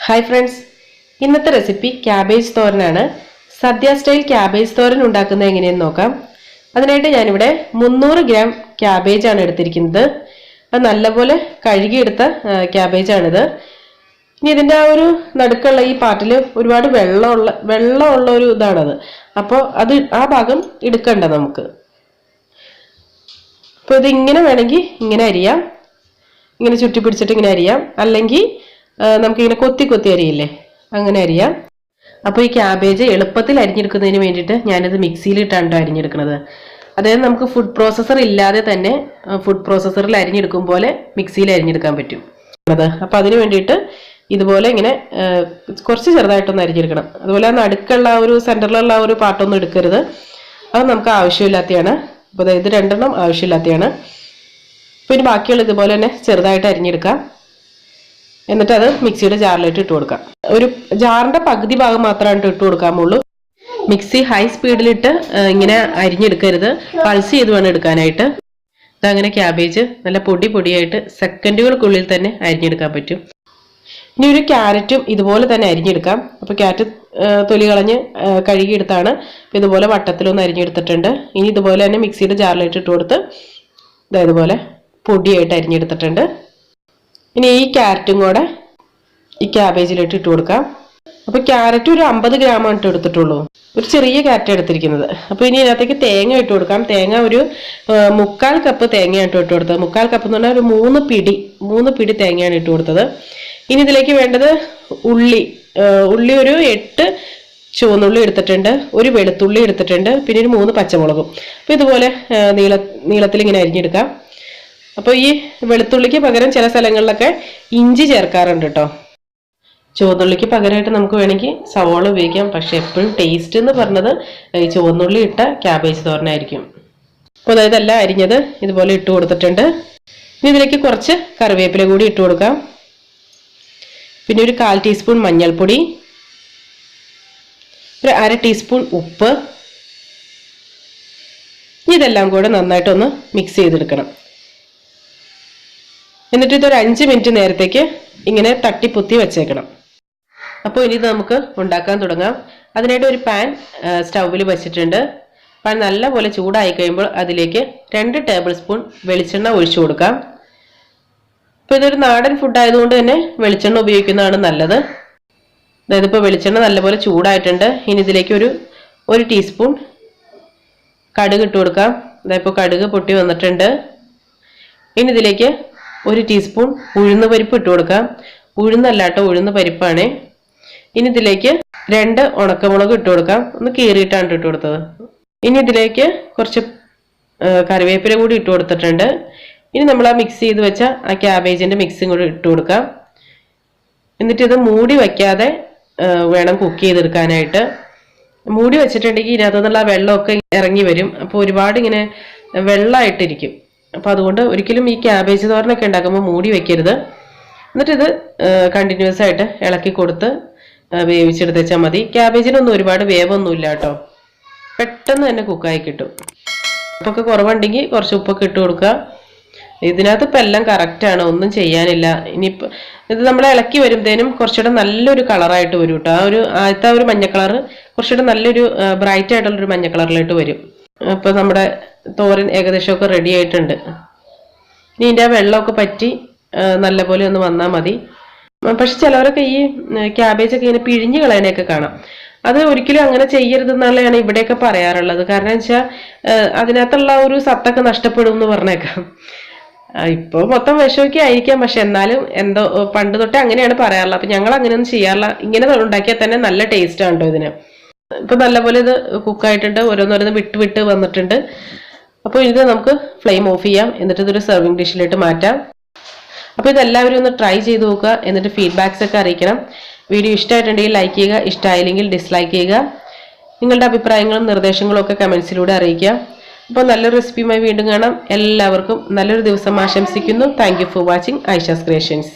Hi friends, ഇന്നത്തെ recipe cabbage തോരനാണ്. സദ്യ style cabbage തോരൻ ഉണ്ടാക്കുന്നത് എങ്ങനെയെന്ന് നോക്കാം. അതിനായിട്ട് ഞാൻ ഇവിടെ 300 ഗ്രാം ക്യാബേജ് ആണ് എടുത്തിരിക്കുന്നത്. അത് നല്ലപോലെ കഴുകിയെടുത്ത ക്യാബേജ് ആണിത്. ഇനി ഇതിന്റെ ആ ഒരു നടുക്കുള്ള ഈ പാർട്ടിൽ ഒരുപാട് വെള്ളമുള്ള ഒരു ഇതാണത്. അപ്പോൾ അത് ആ ഭാഗം എടുക്കണ്ട നമുക്ക്. അപ്പോൾ ഇത് ഇങ്ങനെ വേണമെങ്കിൽ ഇങ്ങനെ അരിയാം, ഇങ്ങനെ ചുറ്റി പിടിച്ചിട്ട് ഇങ്ങനെ അരിയാം, അല്ലെങ്കിൽ നമുക്കിങ്ങനെ കൊത്തി കൊത്തി അരിയില്ലേ അങ്ങനെ അരിയാം. അപ്പോൾ ഈ ക്യാബേജ് എളുപ്പത്തിൽ അരിഞ്ഞെടുക്കുന്നതിന് വേണ്ടിയിട്ട് ഞാനിത് മിക്സിയിലിട്ടാണ് അരിഞ്ഞെടുക്കുന്നത്. അതായത് നമുക്ക് ഫുഡ് പ്രോസസ്സർ ഇല്ലാതെ തന്നെ ഫുഡ് പ്രോസസ്സറിൽ അരിഞ്ഞെടുക്കും പോലെ മിക്സിയിൽ അരിഞ്ഞെടുക്കാൻ പറ്റും. അപ്പോൾ അതിന് വേണ്ടിയിട്ട് ഇതുപോലെ ഇങ്ങനെ കുറച്ച് ചെറുതായിട്ടൊന്ന് അരിഞ്ഞെടുക്കണം. അതുപോലെ നടുക്കുള്ള ഒരു സെൻറ്ററിലുള്ള ഒരു പാട്ടൊന്നും എടുക്കരുത്, അത് നമുക്ക് ആവശ്യമില്ലാത്തതാണ്. അപ്പോൾ അതായത് 2 എണ്ണം ആവശ്യമില്ലാത്തതാണ്. പിന്നെ ബാക്കിയുള്ള ഇതുപോലെ തന്നെ ചെറുതായിട്ട് അരിഞ്ഞെടുക്കാം. എന്നിട്ട് അത് മിക്സിയുടെ ജാറിലിട്ട് ഇട്ട് കൊടുക്കാം. ഒരു ജാറിന്റെ പകുതി ഭാഗം മാത്രമാണ് ഇട്ട് കൊടുക്കാമുള്ളൂ. മിക്സി ഹൈ സ്പീഡിലിട്ട് ഇങ്ങനെ അരിഞ്ഞെടുക്കരുത്, പൾസ് ചെയ്ത് വേണം എടുക്കാനായിട്ട്. ഇതങ്ങനെ ക്യാബേജ് നല്ല പൊടിയായിട്ട് സെക്കൻഡുകൾക്കുള്ളിൽ തന്നെ അരിഞ്ഞെടുക്കാൻ പറ്റും. ഇനി ഒരു ക്യാരറ്റും ഇതുപോലെ തന്നെ അരിഞ്ഞെടുക്കാം. അപ്പോൾ ക്യാരറ്റ് തൊലി കളഞ്ഞ് കഴുകിയെടുത്താണ്. ഇതുപോലെ വട്ടത്തിലൊന്ന് അരിഞ്ഞെടുത്തിട്ടുണ്ട്. ഇനി ഇതുപോലെ തന്നെ മിക്സിയുടെ ജാറിലിട്ട് ഇട്ട് കൊടുത്ത് ഇതുപോലെ പൊടിയായിട്ട് അരിഞ്ഞെടുത്തിട്ടുണ്ട്. ഇനി ഈ ക്യാരറ്റും കൂടെ ഈ ക്യാബേജിലിട്ട് ഇട്ട് കൊടുക്കാം. അപ്പോൾ ക്യാരറ്റ് ഒരു 50 ഗ്രാമാണ് ഇട്ട് എടുത്തിട്ടുള്ളൂ, ഒരു ചെറിയ ക്യാരറ്റ് എടുത്തിരിക്കുന്നത്. അപ്പോൾ ഇനി ഇതിനകത്തേക്ക് തേങ്ങ ഇട്ട് കൊടുക്കാം. തേങ്ങ ഒരു 3/4 കപ്പ് തേങ്ങയാണ് ഇട്ട് കൊടുത്തത്. 3/4 കപ്പ് എന്ന് പറഞ്ഞാൽ ഒരു 3 പിടി തേങ്ങയാണ് ഇട്ട് കൊടുത്തത്. ഇനി ഇതിലേക്ക് വേണ്ടത് ഉള്ളി ഒരു 8 ചുവന്നുള്ളി എടുത്തിട്ടുണ്ട്, ഒരു വെളുത്തുള്ളി എടുത്തിട്ടുണ്ട്, പിന്നെ ഒരു 3 പച്ചമുളകും. അപ്പോൾ ഇതുപോലെ നീളത്തിൽ ഇങ്ങനെ അരിഞ്ഞെടുക്കാം. അപ്പോൾ ഈ വെളുത്തുള്ളിക്ക് പകരം ചില സ്ഥലങ്ങളിലൊക്കെ ഇഞ്ചി ചേർക്കാറുണ്ട് കേട്ടോ. ചുവന്നുള്ളിക്ക് പകരമായിട്ട് നമുക്ക് വേണമെങ്കിൽ സവോള ഉപയോഗിക്കാം. പക്ഷെ എപ്പോഴും ടേസ്റ്റ് എന്ന് പറഞ്ഞത് ഈ ചുവന്നുള്ളി ഇട്ട ക്യാബേജ് തോരനായിരിക്കും. അപ്പോൾ അതായത് എല്ലാം അരിഞ്ഞത് ഇതുപോലെ ഇട്ട് കൊടുത്തിട്ടുണ്ട്. ഇനി ഇതിലേക്ക് കുറച്ച് കറിവേപ്പില കൂടി ഇട്ട് കൊടുക്കാം. പിന്നെ ഒരു 1/4 ടീസ്പൂൺ മഞ്ഞൾപ്പൊടി, ഒരു 1/2 ടീസ്പൂൺ ഉപ്പ്. ഇതെല്ലാം കൂടെ നന്നായിട്ടൊന്ന് മിക്സ് ചെയ്തെടുക്കണം. എന്നിട്ട് ഇതൊരു 5 മിനിറ്റ് നേരത്തേക്ക് ഇങ്ങനെ തട്ടിപ്പൊത്തി വെച്ചേക്കണം. അപ്പോൾ ഇനി ഇത് നമുക്ക് ഉണ്ടാക്കാൻ തുടങ്ങാം. അതിനായിട്ട് ഒരു പാൻ സ്റ്റൗവിൽ വെച്ചിട്ടുണ്ട്. പാൻ നല്ലപോലെ ചൂടായി കഴിയുമ്പോൾ അതിലേക്ക് 2 ടേബിൾ സ്പൂൺ വെളിച്ചെണ്ണ ഒഴിച്ചു കൊടുക്കാം. അപ്പോൾ ഇതൊരു നാടൻ ഫുഡ് ആയതുകൊണ്ട് തന്നെ വെളിച്ചെണ്ണ ഉപയോഗിക്കുന്നതാണ് നല്ലത്. അതായത് ഇപ്പോൾ വെളിച്ചെണ്ണ നല്ലപോലെ ചൂടായിട്ടുണ്ട്. ഇനി ഇതിലേക്ക് ഒരു ടീസ്പൂൺ കടുക് ഇട്ട് കൊടുക്കാം. അതായത് ഇപ്പോൾ കടുക് പൊട്ടി വന്നിട്ടുണ്ട്. ഇനി ഇതിലേക്ക് 1 ടീസ്പൂൺ ഉഴുന്ന് പരിപ്പ് ഇട്ട് കൊടുക്കാം. ഉഴുന്നല്ലാട്ടോ, ഉഴുന്ന് പരിപ്പാണ്. ഇനി ഇതിലേക്ക് 2 ഉണക്കമുളക് ഇട്ട് കൊടുക്കാം. ഒന്ന് കീറിയിട്ടാണ് ഇട്ട് കൊടുത്തത്. ഇനി ഇതിലേക്ക് കുറച്ച് കറിവേപ്പില കൂടി ഇട്ട് കൊടുത്തിട്ടുണ്ട്. ഇനി നമ്മൾ ആ മിക്സ് ചെയ്ത് വെച്ച ആ ക്യാബേജിന്റെ മിക്സും കൂടി ഇട്ട് കൊടുക്കാം. എന്നിട്ട് ഇത് മൂടി വയ്ക്കാതെ വേണം കുക്ക് ചെയ്തെടുക്കാനായിട്ട്. മൂടി വെച്ചിട്ടുണ്ടെങ്കിൽ ഇതിനകത്തുനിന്നുള്ള വെള്ളമൊക്കെ ഇറങ്ങി വരും. അപ്പോൾ ഒരുപാട് ഇങ്ങനെ വെള്ളമായിട്ടിരിക്കും. അപ്പോൾ അതുകൊണ്ട് ഒരിക്കലും ഈ ക്യാബേജ് തോരനൊക്കെ ഉണ്ടാക്കുമ്പോൾ മൂടി വെക്കരുത്. എന്നിട്ട് ഇത് കണ്ടിന്യൂസ് ആയിട്ട് ഇളക്കി കൊടുത്ത് വേവിച്ചെടുത്ത് വെച്ചാൽ മതി. ക്യാബേജിനൊന്നും ഒരുപാട് വേവൊന്നുമില്ല കേട്ടോ, പെട്ടെന്ന് തന്നെ കുക്കായി കിട്ടും. ഉപ്പൊക്കെ കുറവുണ്ടെങ്കിൽ കുറച്ച് ഉപ്പൊക്കെ ഇട്ട് കൊടുക്കുക. ഇതിനകത്ത് ഇപ്പം എല്ലാം കറക്റ്റാണ്, ഒന്നും ചെയ്യാനില്ല. ഇനിയിപ്പോൾ ഇത് നമ്മൾ ഇളക്കി വരുമ്പോഴത്തേനും കുറച്ചുകൂടെ നല്ലൊരു കളറായിട്ട് വരും കേട്ടോ. ആദ്യത്തെ ഒരു മഞ്ഞ കളർ കുറച്ചുകൂടെ നല്ലൊരു ബ്രൈറ്റ് ആയിട്ടുള്ളൊരു മഞ്ഞ കളറിലോട്ട് വരും. അപ്പോൾ നമ്മുടെ തോരൻ ഏകദേശമൊക്കെ റെഡി ആയിട്ടുണ്ട്. ഇനി ഇതിൻ്റെ ആ വെള്ളമൊക്കെ പറ്റി നല്ലപോലെ ഒന്ന് വന്നാൽ മതി. പക്ഷെ ചിലവരൊക്കെ ഈ ക്യാബേജൊക്കെ ഇങ്ങനെ പിഴിഞ്ഞ് കളയാനൊക്കെ കാണാം. അത് ഒരിക്കലും അങ്ങനെ ചെയ്യരുതെന്നുള്ളതാണ് ഇവിടെയൊക്കെ പറയാറുള്ളത്. കാരണം വെച്ചാൽ അതിനകത്തുള്ള ഒരു സത്തൊക്കെ നഷ്ടപ്പെടും എന്ന് പറഞ്ഞേക്കാം. ഇപ്പോൾ മൊത്തം വിഷമൊക്കെ ആയിരിക്കാം, പക്ഷെ എന്നാലും എന്തോ പണ്ട് തൊട്ടേ അങ്ങനെയാണ് പറയാറുള്ളത്. അപ്പം ഞങ്ങൾ അങ്ങനെയൊന്നും ചെയ്യാറില്ല. ഇങ്ങനെ ഉണ്ടാക്കിയാൽ തന്നെ നല്ല ടേസ്റ്റാണ് കേട്ടോ ഇതിന്. ഇപ്പൊ നല്ലപോലെ ഇത് കുക്കായിട്ടുണ്ട്, ഓരോന്നോരോന്ന് വിട്ട് വന്നിട്ടുണ്ട്. അപ്പോൾ ഇത് നമുക്ക് ഫ്ലെയിം ഓഫ് ചെയ്യാം. എന്നിട്ട് ഇതൊരു സെർവിങ് ഡിഷിലോട്ട് മാറ്റാം. അപ്പോൾ ഇതെല്ലാവരും ഒന്ന് ട്രൈ ചെയ്ത് നോക്കുക. എന്നിട്ട് ഫീഡ്ബാക്സ് ഒക്കെ അറിയിക്കണം. വീഡിയോ ഇഷ്ടമായിട്ടുണ്ടെങ്കിൽ ലൈക്ക് ചെയ്യുക, ഇഷ്ടമായില്ലെങ്കിൽ ഡിസ്ലൈക്ക് ചെയ്യുക. നിങ്ങളുടെ അഭിപ്രായങ്ങളും നിർദ്ദേശങ്ങളും ഒക്കെ കമൻസിലൂടെ അറിയിക്കുക. അപ്പോൾ നല്ലൊരു റെസിപ്പിയുമായി വീണ്ടും കാണാം. എല്ലാവർക്കും നല്ലൊരു ദിവസം ആശംസിക്കുന്നു. Thank you for watching Aisha's creations.